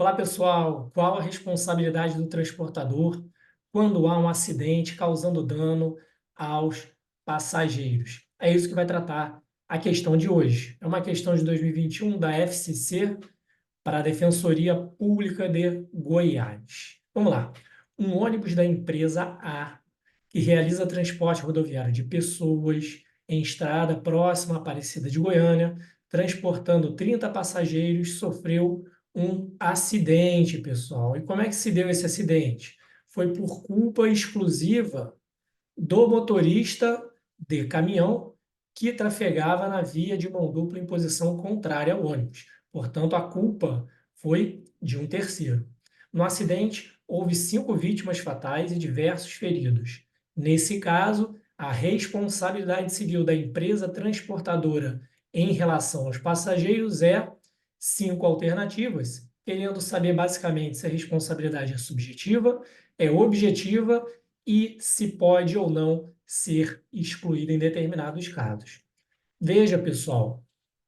Olá, pessoal. Qual a responsabilidade do transportador quando há um acidente causando dano aos passageiros? É isso que vai tratar a questão de hoje. É uma questão de 2021 da FCC para a Defensoria Pública de Goiás. Vamos lá. Um ônibus da empresa A, que realiza transporte rodoviário de pessoas em estrada próxima à Aparecida de Goiânia, transportando 30 passageiros, sofreu um acidente, pessoal. E como é que se deu esse acidente? Foi por culpa exclusiva do motorista de caminhão que trafegava na via de mão dupla em posição contrária ao ônibus. Portanto, a culpa foi de um terceiro. No acidente, houve 5 vítimas fatais e diversos feridos. Nesse caso, a responsabilidade civil da empresa transportadora em relação aos passageiros é 5 alternativas, querendo saber basicamente se a responsabilidade é subjetiva, é objetiva e se pode ou não ser excluída em determinados casos. Veja, pessoal,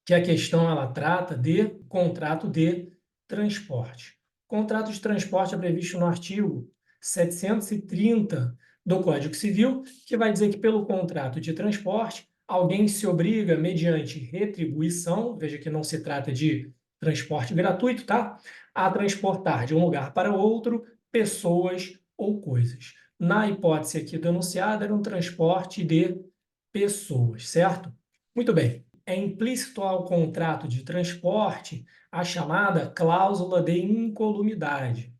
que a questão ela trata de contrato de transporte. O contrato de transporte é previsto no artigo 730 do Código Civil, que vai dizer que pelo contrato de transporte, alguém se obriga, mediante retribuição, veja que não se trata de transporte gratuito, tá? A transportar de um lugar para outro pessoas ou coisas. Na hipótese aqui denunciada, era um transporte de pessoas, certo? Muito bem. É implícito ao contrato de transporte a chamada cláusula de incolumidade,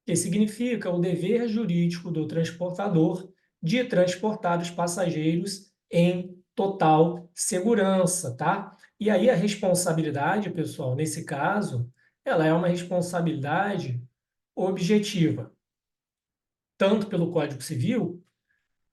que significa o dever jurídico do transportador de transportar os passageiros em total segurança, tá? E aí a responsabilidade, pessoal, nesse caso, ela é uma responsabilidade objetiva, tanto pelo Código Civil,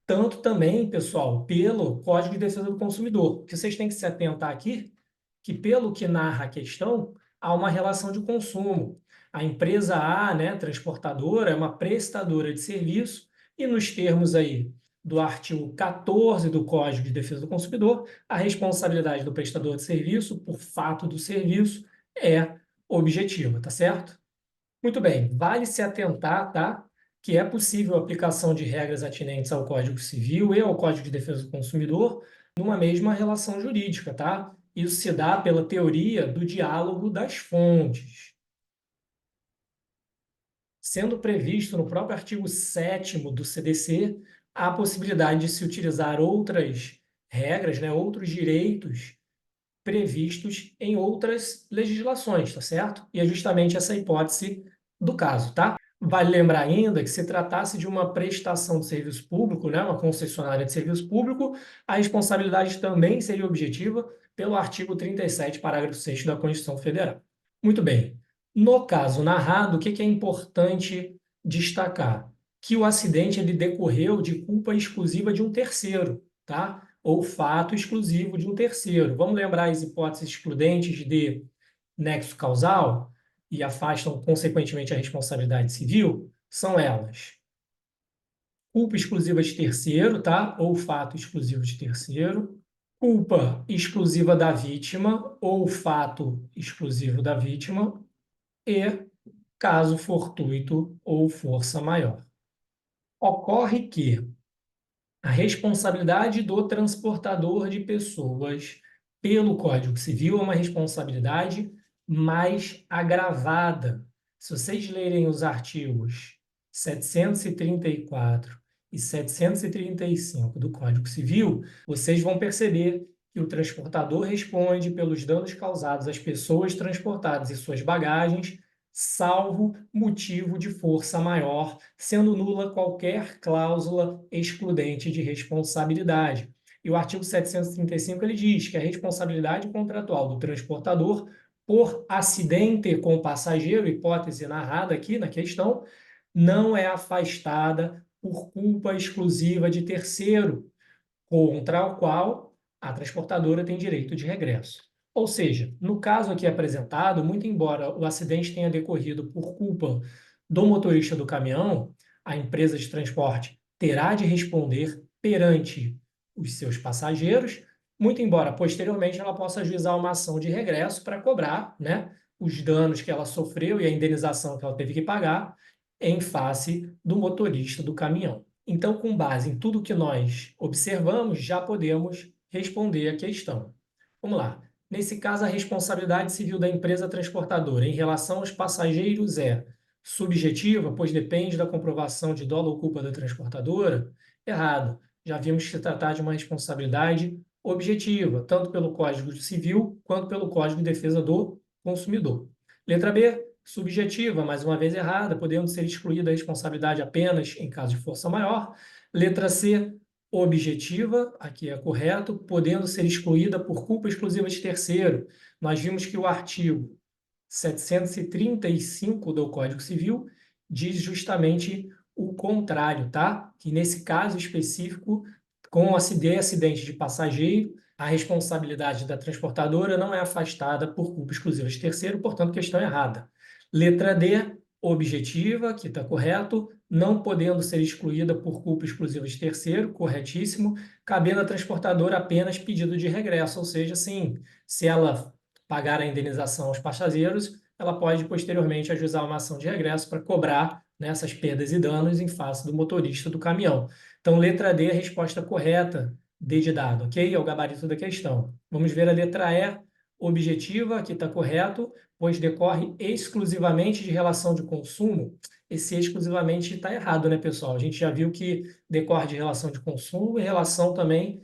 tanto também, pessoal, pelo Código de Defesa do Consumidor. Que vocês têm que se atentar aqui que, pelo que narra a questão, há uma relação de consumo. A empresa A, né, transportadora, é uma prestadora de serviço e nos termos aí do artigo 14 do Código de Defesa do Consumidor, a responsabilidade do prestador de serviço por fato do serviço é objetiva, tá certo? Muito bem, vale se atentar, tá? Que é possível a aplicação de regras atinentes ao Código Civil e ao Código de Defesa do Consumidor numa mesma relação jurídica, tá? Isso se dá pela teoria do diálogo das fontes. Sendo previsto no próprio artigo 7º do CDC a possibilidade de se utilizar outras regras, né, outros direitos previstos em outras legislações, tá certo? E é justamente essa hipótese do caso, tá? Vale lembrar ainda que se tratasse de uma prestação de serviço público, né, uma concessionária de serviço público, a responsabilidade também seria objetiva pelo artigo 37, parágrafo 6º da Constituição Federal. Muito bem. No caso narrado, o que é importante destacar? Que o acidente ele decorreu de culpa exclusiva de um terceiro, tá? Ou fato exclusivo de um terceiro. Vamos lembrar as hipóteses excludentes de nexo causal e afastam, consequentemente, a responsabilidade civil? São elas: culpa exclusiva de terceiro, tá? Ou fato exclusivo de terceiro, culpa exclusiva da vítima ou fato exclusivo da vítima e caso fortuito ou força maior. Ocorre que a responsabilidade do transportador de pessoas pelo Código Civil é uma responsabilidade mais agravada. Se vocês lerem os artigos 734 e 735 do Código Civil, vocês vão perceber que o transportador responde pelos danos causados às pessoas transportadas e suas bagagens, salvo motivo de força maior, sendo nula qualquer cláusula excludente de responsabilidade. E o artigo 735 ele diz que a responsabilidade contratual do transportador por acidente com o passageiro, hipótese narrada aqui na questão, não é afastada por culpa exclusiva de terceiro, contra o qual a transportadora tem direito de regresso. Ou seja, no caso aqui apresentado, muito embora o acidente tenha decorrido por culpa do motorista do caminhão, a empresa de transporte terá de responder perante os seus passageiros, muito embora posteriormente ela possa ajuizar uma ação de regresso para cobrar, né, os danos que ela sofreu e a indenização que ela teve que pagar em face do motorista do caminhão. Então, com base em tudo que nós observamos, já podemos responder a questão. Vamos lá. Nesse caso, a responsabilidade civil da empresa transportadora em relação aos passageiros é subjetiva, pois depende da comprovação de dolo ou culpa da transportadora? Errado. Já vimos que se tratar de uma responsabilidade objetiva, tanto pelo Código Civil quanto pelo Código de Defesa do Consumidor. Letra B, subjetiva, mais uma vez errada, podendo ser excluída a responsabilidade apenas em caso de força maior. Letra C, objetiva, aqui é correto, podendo ser excluída por culpa exclusiva de terceiro. Nós vimos que o artigo 735 do Código Civil diz justamente o contrário, tá? Que nesse caso específico, com o acidente de passageiro, a responsabilidade da transportadora não é afastada por culpa exclusiva de terceiro, portanto, questão errada. Letra D, objetiva, que está correto, não podendo ser excluída por culpa exclusiva de terceiro, corretíssimo, cabendo à transportadora apenas pedido de regresso, ou seja, sim, se ela pagar a indenização aos passageiros, ela pode posteriormente ajuizar uma ação de regresso para cobrar, né, essas perdas e danos em face do motorista do caminhão. Então, letra D é a resposta correta, D de dado, ok? É o gabarito da questão. Vamos ver a letra E, objetiva, aqui está correto, pois decorre exclusivamente de relação de consumo. Esse exclusivamente está errado, né, pessoal? A gente já viu que decorre de relação de consumo e relação também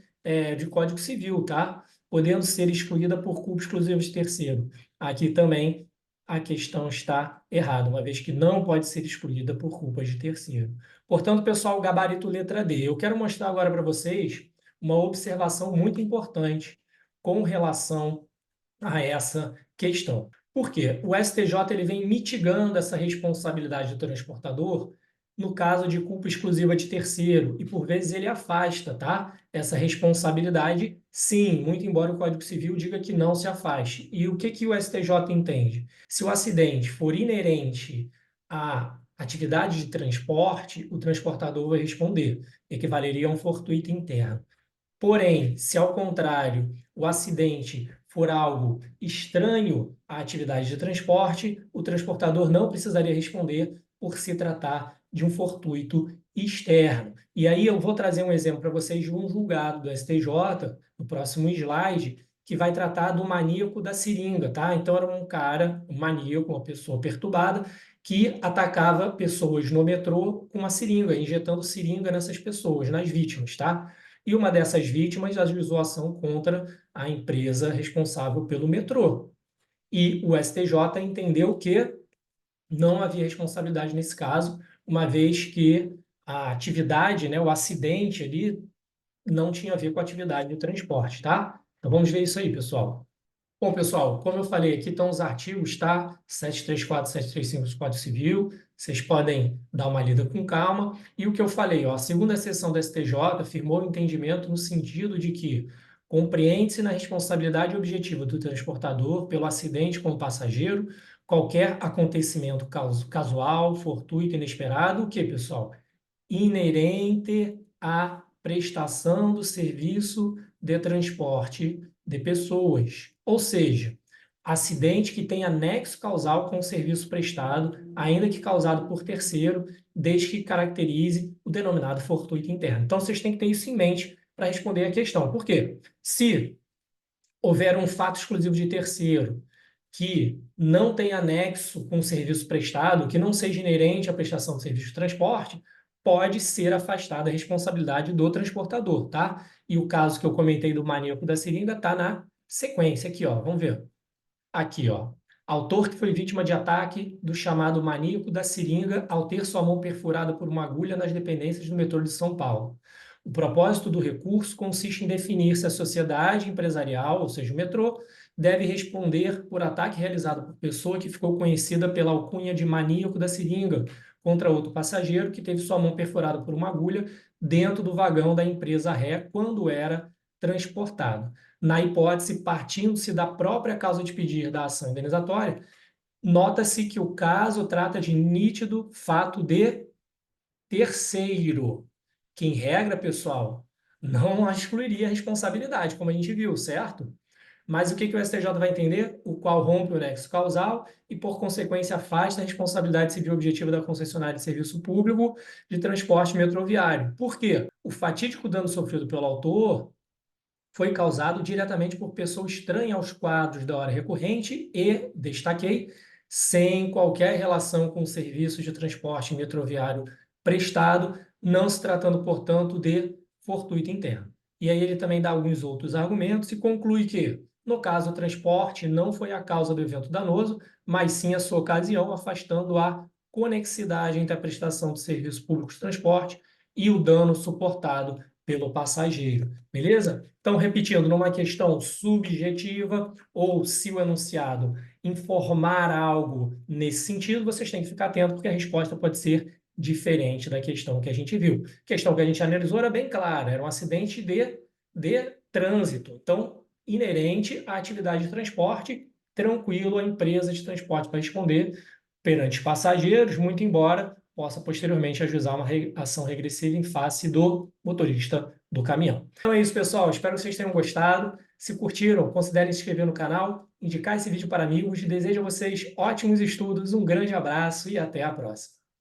de Código Civil, tá? Podendo ser excluída por culpa exclusiva de terceiro. Aqui também a questão está errada, uma vez que não pode ser excluída por culpa de terceiro. Portanto, pessoal, gabarito letra D. Eu quero mostrar agora para vocês uma observação muito importante com relação a essa questão. Por quê? O STJ ele vem mitigando essa responsabilidade do transportador no caso de culpa exclusiva de terceiro, e por vezes ele afasta, tá? Essa responsabilidade, sim, muito embora o Código Civil diga que não se afaste. E o que que o STJ entende? Se o acidente for inerente à atividade de transporte, o transportador vai responder, equivaleria a um fortuito interno. Porém, se ao contrário, o acidente for algo estranho à atividade de transporte, o transportador não precisaria responder por se tratar de um fortuito externo. E aí eu vou trazer um exemplo para vocês de um julgado do STJ, no próximo slide, que vai tratar do maníaco da seringa, tá? Então era um cara, um maníaco, uma pessoa perturbada, que atacava pessoas no metrô com uma seringa, injetando seringa nessas pessoas, nas vítimas, tá? E uma dessas vítimas ajuizou ação contra a empresa responsável pelo metrô. E o STJ entendeu que não havia responsabilidade nesse caso, uma vez que a atividade, né, o acidente ali, não tinha a ver com a atividade do transporte, tá? Então vamos ver isso aí, pessoal. Bom, pessoal, como eu falei, aqui estão os artigos, tá? 734, 735 do Código Civil. Vocês podem dar uma lida com calma. E o que eu falei, ó, a segunda seção do STJ afirmou o entendimento no sentido de que compreende-se na responsabilidade objetiva do transportador pelo acidente com o passageiro qualquer acontecimento casual, fortuito, inesperado, o que, pessoal? Inerente à prestação do serviço de transporte de pessoas. Ou seja, acidente que tem anexo causal com o serviço prestado, ainda que causado por terceiro, desde que caracterize o denominado fortuito interno. Então, vocês têm que ter isso em mente para responder a questão. Por quê? Se houver um fato exclusivo de terceiro que não tem anexo com o serviço prestado, que não seja inerente à prestação de serviço de transporte, pode ser afastada a responsabilidade do transportador, tá? E o caso que eu comentei do maníaco da seringa está na sequência aqui, ó. Vamos ver. Aqui, ó. Autor que foi vítima de ataque do chamado maníaco da seringa ao ter sua mão perfurada por uma agulha nas dependências do metrô de São Paulo. O propósito do recurso consiste em definir se a sociedade empresarial, ou seja, o metrô, deve responder por ataque realizado por pessoa que ficou conhecida pela alcunha de maníaco da seringa contra outro passageiro que teve sua mão perfurada por uma agulha dentro do vagão da empresa ré quando era transportado. Na hipótese, partindo-se da própria causa de pedir da ação indenizatória, nota-se que o caso trata de nítido fato de terceiro, que, em regra, pessoal, não excluiria a responsabilidade, como a gente viu, certo? Mas o que o STJ vai entender? O qual rompe o nexo causal e, por consequência, afasta a responsabilidade civil objetiva da concessionária de serviço público de transporte metroviário. Por quê? O fatídico dano sofrido pelo autor foi causado diretamente por pessoa estranha aos quadros da hora recorrente e, destaquei, sem qualquer relação com o serviço de transporte metroviário prestado, não se tratando, portanto, de fortuito interno. E aí ele também dá alguns outros argumentos e conclui que, no caso, o transporte não foi a causa do evento danoso, mas sim a sua ocasião, afastando a conexidade entre a prestação do serviço público de transporte e o dano suportado pelo passageiro. Beleza? Então, repetindo, numa questão subjetiva, ou se o enunciado informar algo nesse sentido, vocês têm que ficar atento, porque a resposta pode ser diferente da questão que a gente viu. A questão que a gente analisou era bem clara, era um acidente de trânsito. Então, inerente à atividade de transporte, tranquilo a empresa de transporte para responder perante passageiros, muito embora possa posteriormente ajuizar uma ação regressiva em face do motorista do caminhão. Então é isso, pessoal. Espero que vocês tenham gostado. Se curtiram, considerem se inscrever no canal, indicar esse vídeo para amigos. Desejo a vocês ótimos estudos, um grande abraço e até a próxima.